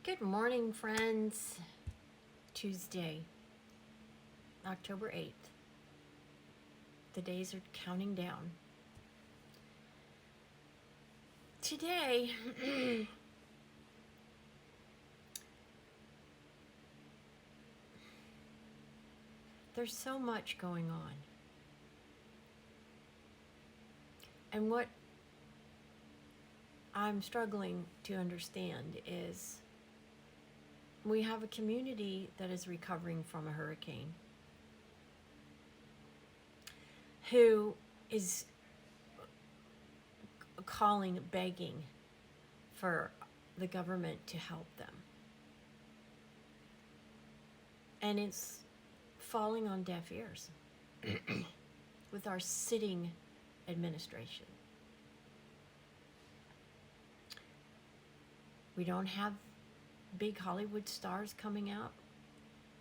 Good morning, friends. Tuesday, October 8th. The days are counting down. Today, there's so much going on. And what I'm struggling to understand is we have a community that is recovering from a hurricane who is calling, begging for the government to help them. And it's falling on deaf ears with our sitting administration. We don't have big Hollywood stars coming out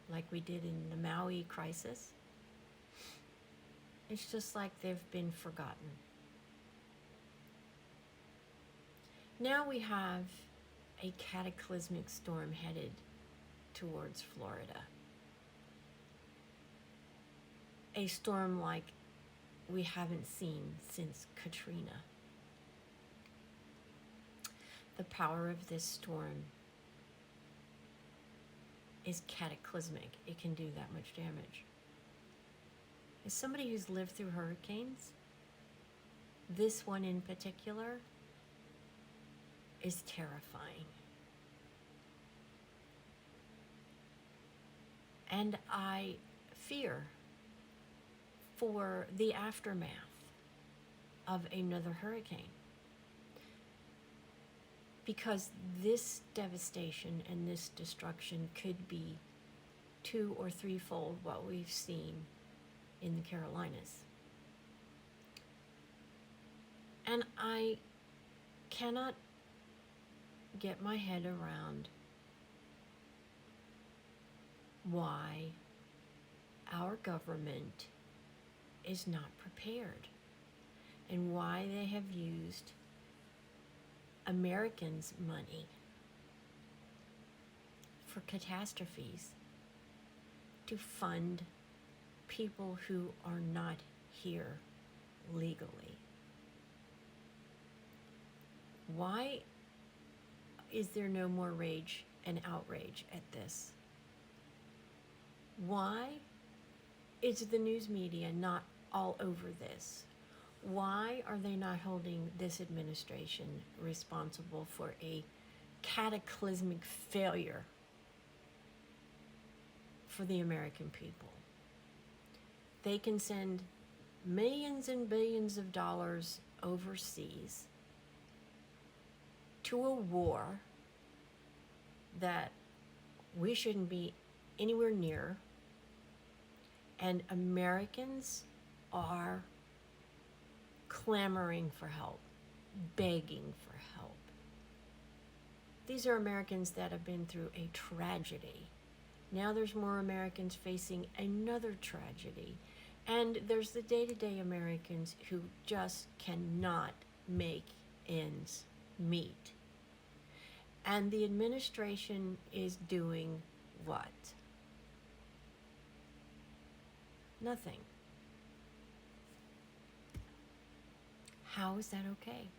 like we did in the Maui crisis. It's just like they've been forgotten. Now we have a cataclysmic storm headed towards Florida. A storm like we haven't seen since Katrina. The power of this storm is cataclysmic. It can do that much damage. As somebody who's lived through hurricanes, this one in particular is terrifying. And I fear for the aftermath of another hurricane. Because this devastation and this destruction could be 2 or 3-fold what we've seen in the Carolinas. And I cannot get my head around why our government is not prepared and why they have used Americans' money for catastrophes to fund people who are not here legally. Why is there no more rage and outrage at this? Why is the news media not all over this? Why are they not holding this administration responsible for a cataclysmic failure for the American people? They can send millions and billions of dollars overseas to a war that we shouldn't be anywhere near, and Americans are clamoring for help, begging for help. These are Americans that have been through a tragedy. Now there's more Americans facing another tragedy. And there's the day-to-day Americans who just cannot make ends meet. And the administration is doing what? Nothing. How is that okay?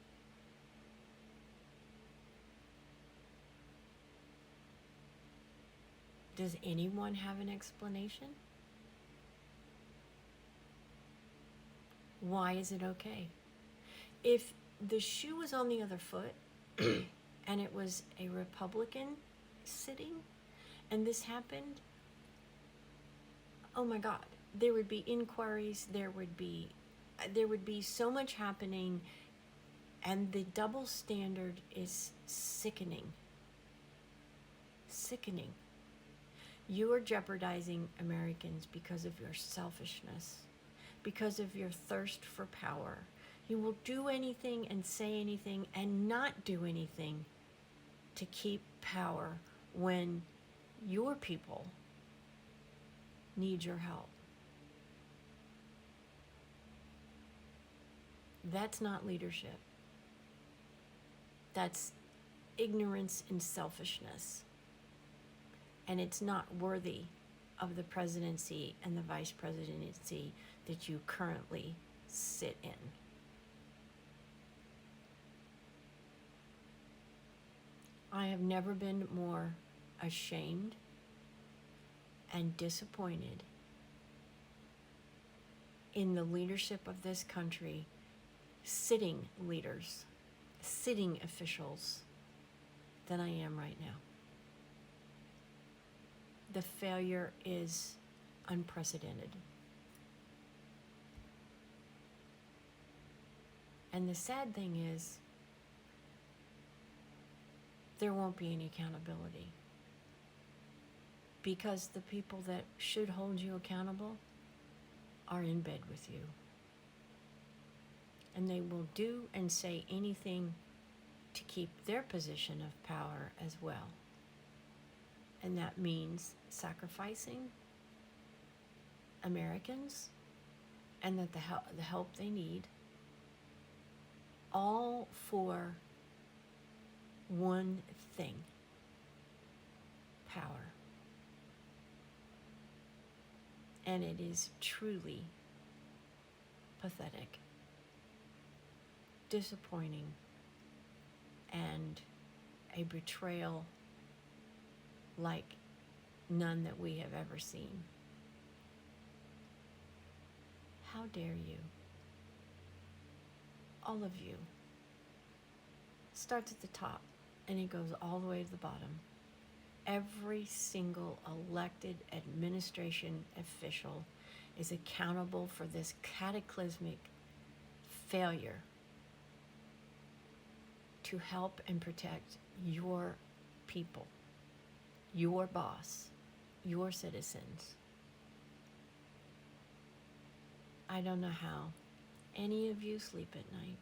Does anyone have an explanation? Why is it okay? If the shoe was on the other foot and it was a Republican sitting and this happened, oh my God, there would be inquiries, there would be so much happening, and the double standard is sickening. Sickening. You are jeopardizing Americans because of your selfishness, because of your thirst for power. You will do anything and say anything and not do anything to keep power when your people need your help. That's not leadership. That's ignorance and selfishness. And it's not worthy of the presidency and the vice presidency that you currently sit in. I have never been more ashamed and disappointed in the leadership of this country, sitting leaders, sitting officials, than I am right now. The failure is unprecedented. And the sad thing is, there won't be any accountability. Because the people that should hold you accountable are in bed with you. And they will do and say anything to keep their position of power as well. And that means sacrificing Americans and that the help they need, all for one thing: power. And it is truly pathetic, disappointing, and a betrayal like none that we have ever seen. How dare you? All of you. Starts at the top and it goes all the way to the bottom. Every single elected administration official is accountable for this cataclysmic failure to help and protect your people, your boss, your citizens. I don't know how any of you sleep at night.